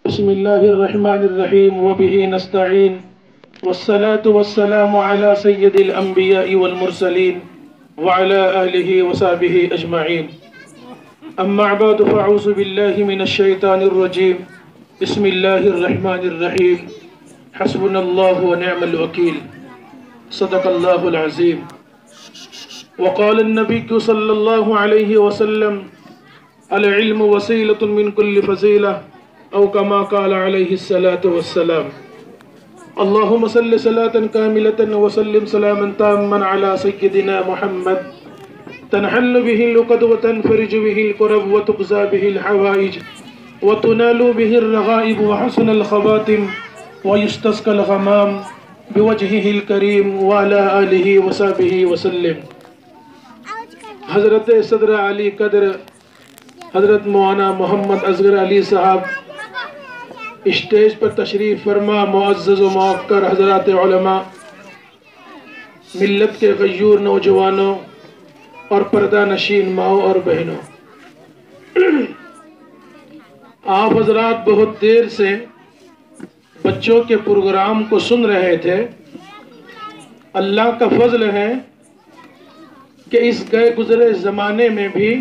بسم الله الرحمن الرحيم وبه نستعين والصلاة والسلام على سيد الأنبياء والمرسلين وعلى آله وصحبه أجمعين. أما بعد فأعوذ بالله من الشيطان الرجيم. بسم الله الرحمن الرحيم. حسبنا الله ونعم الوكيل. صدق الله العظيم. وقال النبي صلى الله عليه وسلم: العلم وسيلة من كل فضيلة، أو كما قال عليه الصلاة والسلام. اللهم صل صلاة كاملة وسلم سلاما تاما على سيدنا محمد، تنحل به اللقد وتنفرج به الكرب وتقضى به الحوائج وتنال به الرغائب وحسن الخواتم ويستسقى الغمام بوجهه الكريم وعلى آله وصحبه وسلم. حضرت صدر علی قدر حضرت مولانا محمد اصغر علی صاحب اسٹیج پر تشریف فرما، معزز و موقر حضرات علماء، ملت کے غیور نوجوانوں اور پردہ نشین ماؤں اور بہنوں، آپ حضرات بہت دیر سے بچوں کے پروگرام کو سن رہے تھے. اللہ کا فضل ہے کہ اس گئے گزرے زمانے میں بھی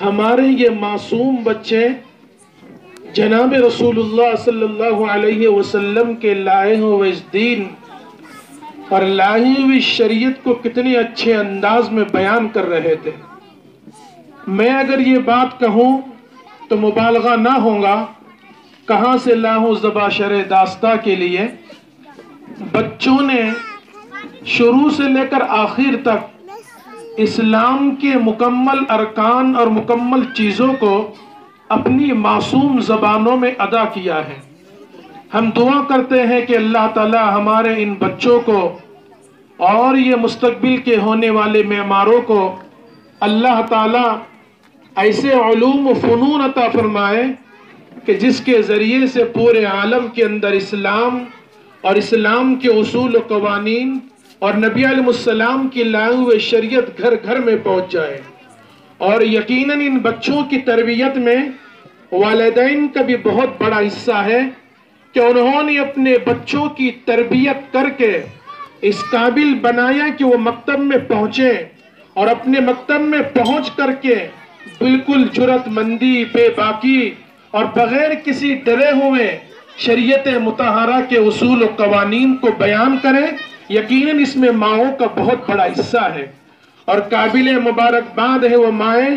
ہمارے یہ معصوم بچے جناب رسول اللہ صلی اللہ علیہ وسلم کے لائے ہوئے اس دین اور لائی ہوئی شریعت کو کتنے اچھے انداز میں بیان کر رہے تھے. میں اگر یہ بات کہوں تو مبالغہ نہ ہوگا. کہاں سے لاہوں زباشر داستہ کے لیے بچوں نے شروع سے لے کر آخر تک اسلام کے مکمل ارکان اور مکمل چیزوں کو اپنی معصوم زبانوں میں ادا کیا ہے. ہم دعا کرتے ہیں کہ اللہ تعالی ہمارے ان بچوں کو اور یہ مستقبل کے ہونے والے معماروں کو اللہ تعالی ایسے علوم و فنون عطا فرمائے کہ جس کے ذریعے سے پورے عالم کے اندر اسلام اور اسلام کے اصول و قوانین اور نبی علیہ السلام کی لائے ہوئے شریعت گھر گھر میں پہنچ جائے. اور یقیناً ان بچوں کی تربیت میں والدین کا بھی بہت بڑا حصہ ہے کہ انہوں نے اپنے بچوں کی تربیت کر کے اس قابل بنایا کہ وہ مکتب میں پہنچے اور اپنے مکتب میں پہنچ کر کے بالکل جرأت مندی، بے باکی اور بغیر کسی ڈرے ہوئے شریعت مطہرہ کے اصول و قوانین کو بیان کریں. یقیناً اس میں ماؤں کا بہت بڑا حصہ ہے اور قابل مبارکباد ہے وہ مائیں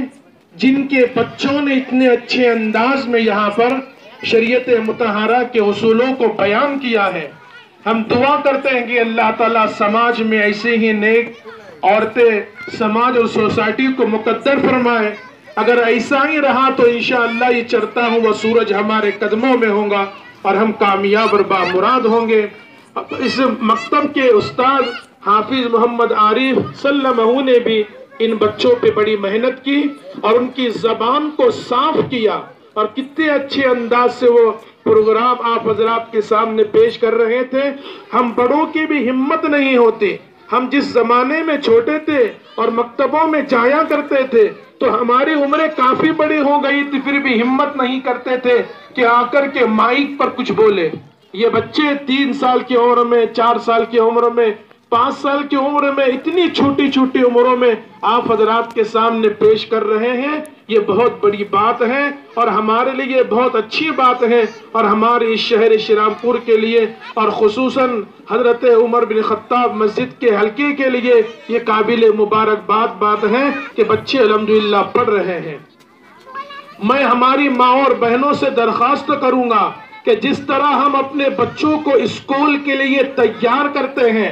جن کے بچوں نے اتنے اچھے انداز میں یہاں پر شریعت مطہرہ کے اصولوں کو بیان کیا ہے. ہم دعا کرتے ہیں کہ اللہ تعالیٰ سماج میں ایسے ہی نیک عورتیں سماج اور سوسائٹی کو مقدر فرمائے. اگر ایسا ہی رہا تو انشاءاللہ یہ چڑھتا ہوا سورج ہمارے قدموں میں ہوگا اور ہم کامیاب اور بامراد ہوں گے. اس مکتب کے استاد حافظ محمد عارف صلی اللہ علیہ نے بھی ان بچوں پہ بڑی محنت کی اور ان کی زبان کو صاف کیا اور کتنے اچھے انداز سے وہ پروگرام آپ حضرات کے سامنے پیش کر رہے تھے. ہم بڑوں کی بھی ہمت نہیں ہوتی. ہم جس زمانے میں چھوٹے تھے اور مکتبوں میں جایا کرتے تھے تو ہماری عمریں کافی بڑی ہو گئی تھی، پھر بھی ہمت نہیں کرتے تھے کہ آ کر کے مائک پر کچھ بولے. یہ بچے 3 سال کی عمر میں، 4 سال کی عمر میں، 5 سال کی عمر میں، اتنی چھوٹی چھوٹی عمروں میں آپ حضرات کے سامنے پیش کر رہے ہیں. یہ بہت بڑی بات ہے اور ہمارے لیے بہت اچھی بات ہے اور ہمارے اس شہر شرامپور کے لیے اور خصوصاً حضرت عمر بن خطاب مسجد کے حلقے کے لیے یہ قابل مبارکباد بات ہے کہ بچے الحمدللہ پڑھ رہے ہیں. میں ہماری ماں اور بہنوں سے درخواست کروں گا کہ جس طرح ہم اپنے بچوں کو اسکول کے لیے تیار کرتے ہیں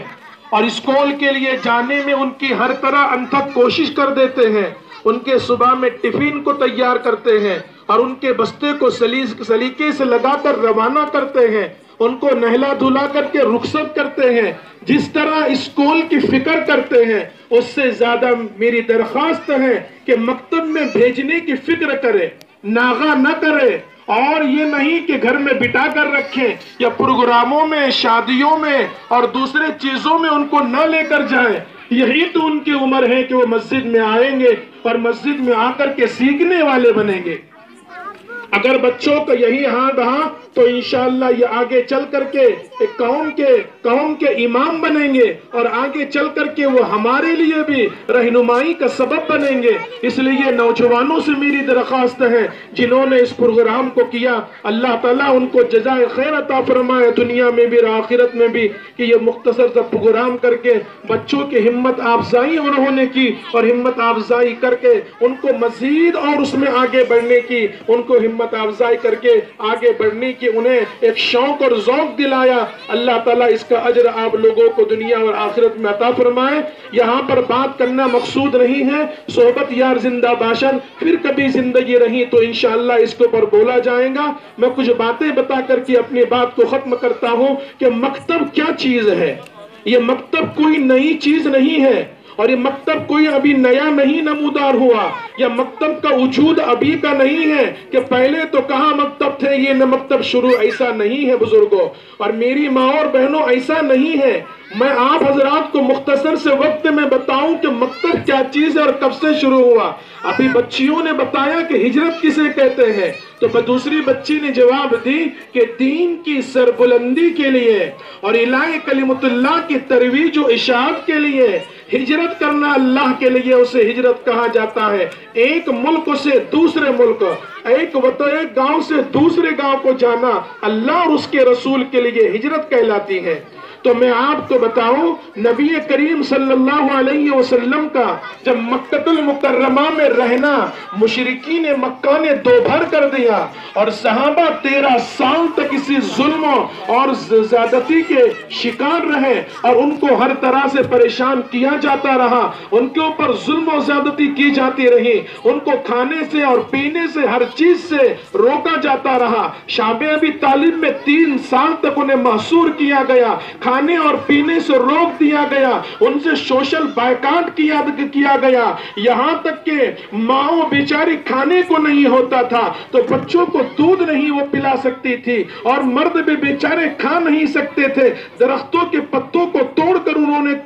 اور اسکول کے لیے جانے میں ان کی ہر طرح انتھک کوشش کر دیتے ہیں، ان کے صبح میں ٹفن کو تیار کرتے ہیں اور ان کے بستے کو سلیقے سے لگا کر روانہ کرتے ہیں، ان کو نہلا دھلا کر کے رخصت کرتے ہیں، جس طرح اسکول کی فکر کرتے ہیں اس سے زیادہ میری درخواست ہے کہ مکتب میں بھیجنے کی فکر کرے، ناغہ نہ کرے اور یہ نہیں کہ گھر میں بٹا کر رکھیں یا پروگراموں میں، شادیوں میں اور دوسرے چیزوں میں ان کو نہ لے کر جائیں. یہی تو ان کی عمر ہے کہ وہ مسجد میں آئیں گے اور مسجد میں آ کر کے سیکھنے والے بنیں گے. اگر بچوں کا یہی حال رہا تو انشاءاللہ یہ آگے چل کر کے ایک قوم کے امام بنیں گے، اور آگے چل کر کے وہ ہمارے لیے بھی رہنمائی کا سبب بنیں گے۔ اس لیے نوجوانوں سے میری درخواست ہے، جنہوں نے اس پروگرام کو کیا، اللہ تعالیٰ ان کو جزائے خیر عطا فرمائے دنیا میں بھی اور آخرت میں بھی، کہ یہ مختصر سا پروگرام کر کے بچوں کی ہمت افزائی انہوں نے کی، اور ہمت افزائی کر کے ان کو مزید اور اس میں آگے بڑھنے کی، ان کو ہمت افزائی کر کے آگے بڑھنے کی انہیں ایک شوق اور ذوق دلایا۔ اللہ تعالیٰ اس کا اجر آپ لوگوں کو دنیا اور آخرت میں عطا فرمائے۔ یہاں پر بات کرنا مقصود نہیں ہے، صحبت یار زندہ باشد، پھر کبھی زندگی رہی تو انشاءاللہ اس کے اوپر بولا جائے گا۔ میں کچھ باتیں بتا کر کے اپنی بات کو ختم کرتا ہوں کہ مکتب کیا چیز ہے۔ یہ مکتب کوئی نئی چیز نہیں ہے، اور یہ مکتب کوئی ابھی نیا نہیں نمودار ہوا، یا مکتب کا وجود ابھی کا نہیں ہے کہ پہلے تو کہاں مکتب تھے، یہ نہ مکتب شروع، ایسا نہیں ہے بزرگوں اور میری ماں اور بہنوں، ایسا نہیں ہے۔ میں آپ حضرات کو مختصر سے وقت میں بتاؤں کہ مکتب کیا چیز ہے اور کب سے شروع ہوا۔ ابھی بچیوں نے بتایا کہ ہجرت کسے کہتے ہیں، تو دوسری بچی نے جواب دی کہ دین کی سربلندی کے لیے اور الہی کلمت اللہ کی ترویج و اشاعت کے لیے ہجرت کرنا، اللہ کے لیے اسے ہجرت کہا جاتا ہے۔ ایک ملک سے دوسرے ملک، ایک گاؤں سے دوسرے گاؤں کو جانا اللہ اور اس کے رسول کے لیے ہجرت کہلاتی ہے۔ تو میں آپ کو بتاؤں، نبی کریم صلی اللہ علیہ وسلم کا جب مکہ المکرمہ میں رہنا مشرکین مکہ نے دو بھر کر دیا، اور صحابہ 13 سال تک اسی ظلم اور زیادتی کے شکار رہے، اور ان کو ہر طرح سے پریشان کیا جاتا رہا، ان کے اوپر ظلم و زیادتی کی جاتی رہی، ان کو کھانے سے اور پینے سے ہر چیز سے روکا جاتا رہا۔ شعب ابی طالب میں 3 سال تک انہیں محصور کیا گیا، کھانے اور پینے سے روک دیا گیا، ان سے سوشل بائیکاٹ کیا گیا، یہاں تک کہ ماں بیچاری کھانے کو نہیں ہوتا تھا تو بچوں کو دودھ نہیں وہ پلا سکتی تھی، اور مرد بھی بیچارے کھا نہیں سکتے تھے، درختوں کے پتوں کو توڑ کر انہوں نے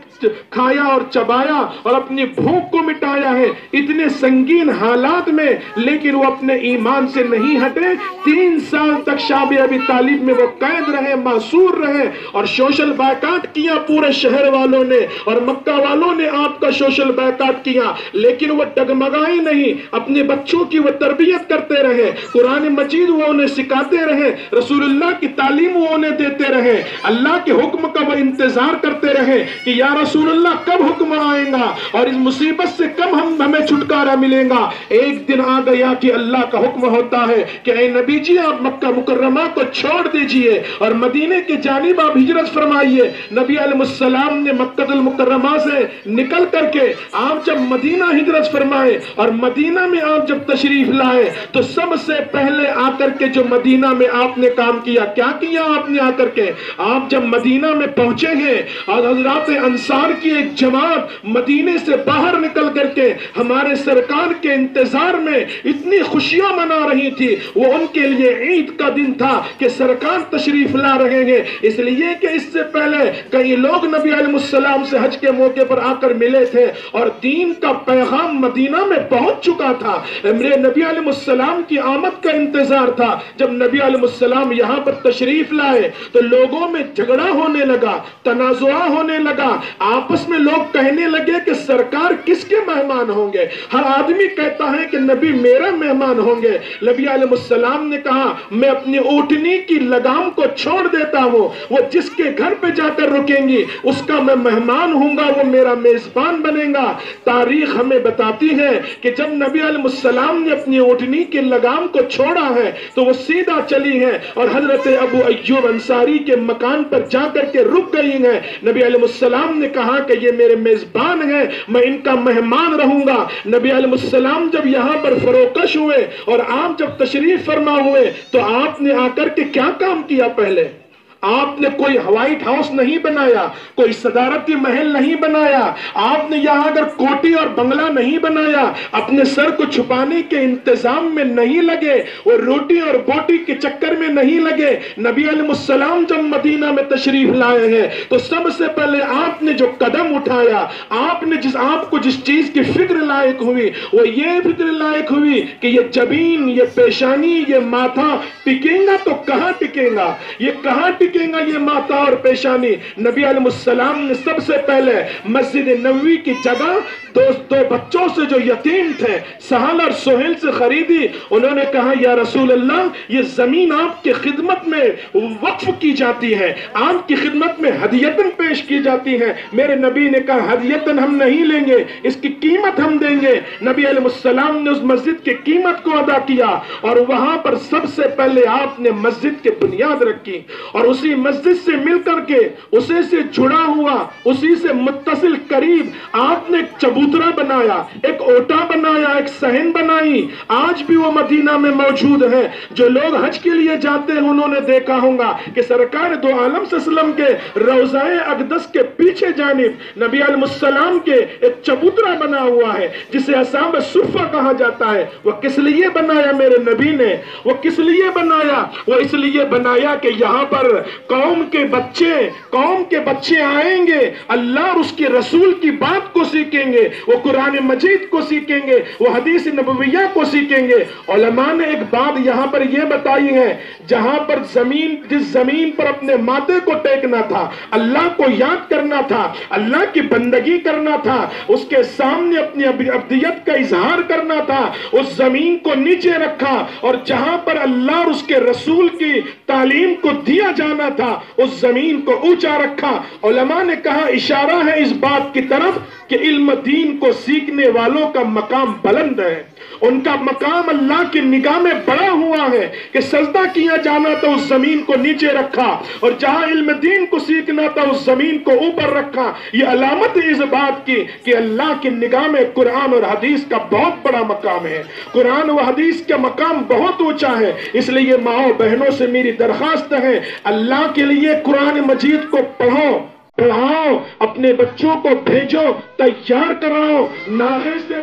کھایا اور چبایا اور اپنی بھوک کو مٹایا ہے، اتنے سنگین حالات میں، لیکن وہ اپنے ایمان سے نہیں ہٹے۔ 3 سال تک شعب ابی طالب میں وہ قید رہے، محصور رہے، اور سوشل بائیکاٹ کیا پورے شہر والوں نے، اور مکہ والوں نے آپ کا سوشل بائیکاٹ کیا، لیکن وہ ڈگمگائے نہیں، اپنے بچوں کی وہ تربیت کرتے رہے، قرآن مجید وہ انہیں سکھاتے رہے، رسول اللہ کی تعلیم وہ انہیں دیتے رہے، اللہ کے حکم کا وہ انتظار کرتے رہے کہ یا رسول اللہ کب حکم آئے گا اور اس مصیبت سے کب ہمیں چھٹکارا ملے گا۔ ایک دن آ گیا کہ اللہ کا حکم ہوتا ہے کہ اے نبی جی آپ مکہ مکرمہ کو چھوڑ دیجئے اور مدینے کی جانب آپ ہجرت فرمائیے۔ نبی علیہ السلام نے مکہ المکرمہ سے نکل کر کے آپ جب مدینہ ہجرت فرمائے، اور مدینہ میں آپ جب تشریف لائے تو سب سے پہلے آ کر کے جو مدینہ میں آپ نے کام کیا، کیا کیا آپ نے آ کر کے؟ آپ جب مدینہ میں پہنچے ہیں اور حضرات انصار کی ایک جماعت مدینے سے باہر نکل کر کے ہمارے سرکار کے انتظار میں اتنی خوشیاں منا رہی تھی، وہ ان کے لیے عید کا دن تھا کہ سرکار تشریف لا رہے ہیں، اس لیے کہ اس سے پہلے کئی لوگ نبی علیہ السلام سے حج کے موقع پر آ کر ملے تھے اور دین کا پیغام مدینہ میں پہنچ چکا تھا۔ میرے نبی علیہ السلام کی آمد کا انتظار تھا۔ جب نبی علیہ السلام یہاں پر تشریف لائے تو لوگوں میں جھگڑا ہونے لگا، تنازع ہونے لگا، آپس میں لوگ کہنے لگے کہ سرکار کس کے مہمان ہوں گے؟ ہر آدمی کہتا ہے کہ نبی میرا مہمان ہوں گے۔ نبی علیہ السلام نے کہا میں اپنی اونٹنی کی لگام کو چھوڑ دیتا ہوں، وہ جس کے گھر پہ جا کر رکیں گی اس کا میں مہمان ہوں گا، وہ میرا میزبان بنے گا۔ تاریخ ہمیں بتاتی ہے کہ جب نبی علیہ السلام نے اپنی اونٹنی کی لگام کو چھوڑا ہے تو وہ سیدھا چلی ہے اور حضرت ابو ایوب انصاری کے مکان پر جا کر کے رک گئی ہیں۔ نبی علیہ السلام نے کہا کہ یہ میرے میزبان ہیں، میں ان کا مہمان رہوں گا۔ نبی علیہ السلام جب یہاں پر فروکش ہوئے اور آپ جب تشریف فرما ہوئے تو آپ نے آ کر کے کیا کام کیا؟ پہلے آپ نے کوئی وائٹ ہاؤس نہیں بنایا، کوئی صدارتی محل نہیں بنایا، آپ نے یہاں اگر کوٹی اور بنگلہ نہیں بنایا، اپنے سر کو چھپانے کے انتظام میں نہیں لگے، اور روٹی اور بوٹی کے چکر میں نہیں لگے۔ نبی علیہ السلام جب مدینہ میں تشریف لائے ہیں تو سب سے پہلے آپ نے جو قدم اٹھایا، آپ کو جس چیز کی فکر لائق ہوئی وہ یہ فکر لائق ہوئی کہ یہ جبین، یہ پیشانی، یہ ماتھا ٹکے گا تو کہاں ٹکے گا، یہ کہاں ٹکے گا یہ ماتھا اور پیشانی۔ نبی علیہ السلام نے سب سے پہلے مسجد نبوی کی جگہ دو بچوں سے جو یتیم تھے سہل اور سہیل سے خریدی۔ انہوں نے کہا یا رسول اللہ یہ زمین آپ کی خدمت میں وقف کی جاتی ہے، آپ کی خدمت میں ہدیتاً پیش کی جاتی ہے۔ میرے نبی نے کہا ہدیتاً ہم نہیں لیں گے، اس کی قیمت ہم دیں گے۔ نبی علیہ السلام نے اس مسجد کی قیمت کو ادا کیا، اور وہاں پر سب سے پہلے آپ نے مسجد کی بنیاد رکھی، اور اسی مسجد سے مل کر کے اسی سے جڑا ہوا، اسی سے متصل قریب آپ نے ایک چبوترا بنایا، ایک اوٹا بنایا، ایک صحن بنائی۔ آج بھی وہ مدینہ میں موجود ہے۔ جو لوگ حج کے لیے جاتے ہیں انہوں نے دیکھا ہوگا کہ سرکار دو عالم صلی اللہ علیہ وسلم کے روضہ اقدس کے پیچھے جانب نبی علیہ السلام کے ایک چبوترا بنا ہوا ہے جسے اصحاب صفہ کہا جاتا ہے۔ وہ کس لیے بنایا میرے نبی نے؟ وہ کس لیے بنایا؟ وہ اس لیے بنایا کہ یہاں پر قوم کے بچے آئیں گے، اللہ اور اس کے رسول کی بات کو سیکھیں گے، وہ قرآن مجید کو سیکھیں گے، وہ حدیث نبویہ کو سیکھیں گے۔ علماء نے ایک بات یہاں پر یہ بتائی ہے، جہاں پر جس زمین پر اپنے ماتھے کو ٹیکنا تھا، اللہ کو یاد کرنا تھا، اللہ کی بندگی کرنا تھا، اس کے سامنے اپنی عبدیت کا اظہار کرنا تھا، اس زمین کو نیچے رکھا، اور جہاں پر اللہ اور اس کے رسول کی تعلیم کو دیا جانا تھا اس زمین کو اونچا رکھا۔ علماء نے کہا اشارہ ہے اس بات کی طرف کہ علم دین کو سیکھنے والوں کا مقام بلند ہے، ان کا مقام اللہ کی نگاہ میں بڑا ہوا ہے کہ سجدہ کیا جانا تو اس زمین کو نیچے رکھا، اور جہاں علم دین کو سیکھنا تھا اس زمین کو اوپر رکھا۔ یہ علامت ہے اس بات کی کہ اللہ کی نگاہ میں قرآن اور حدیث کا بہت بڑا مقام ہے، قرآن و حدیث کا مقام بہت اونچا ہے۔ اس لیے ماؤں بہنوں سے میری درخواست ہے اللہ کے لیے قرآن مجید کو پڑھاؤ، اپنے بچوں کو بھیجو، تیار کراؤ، ناغے سے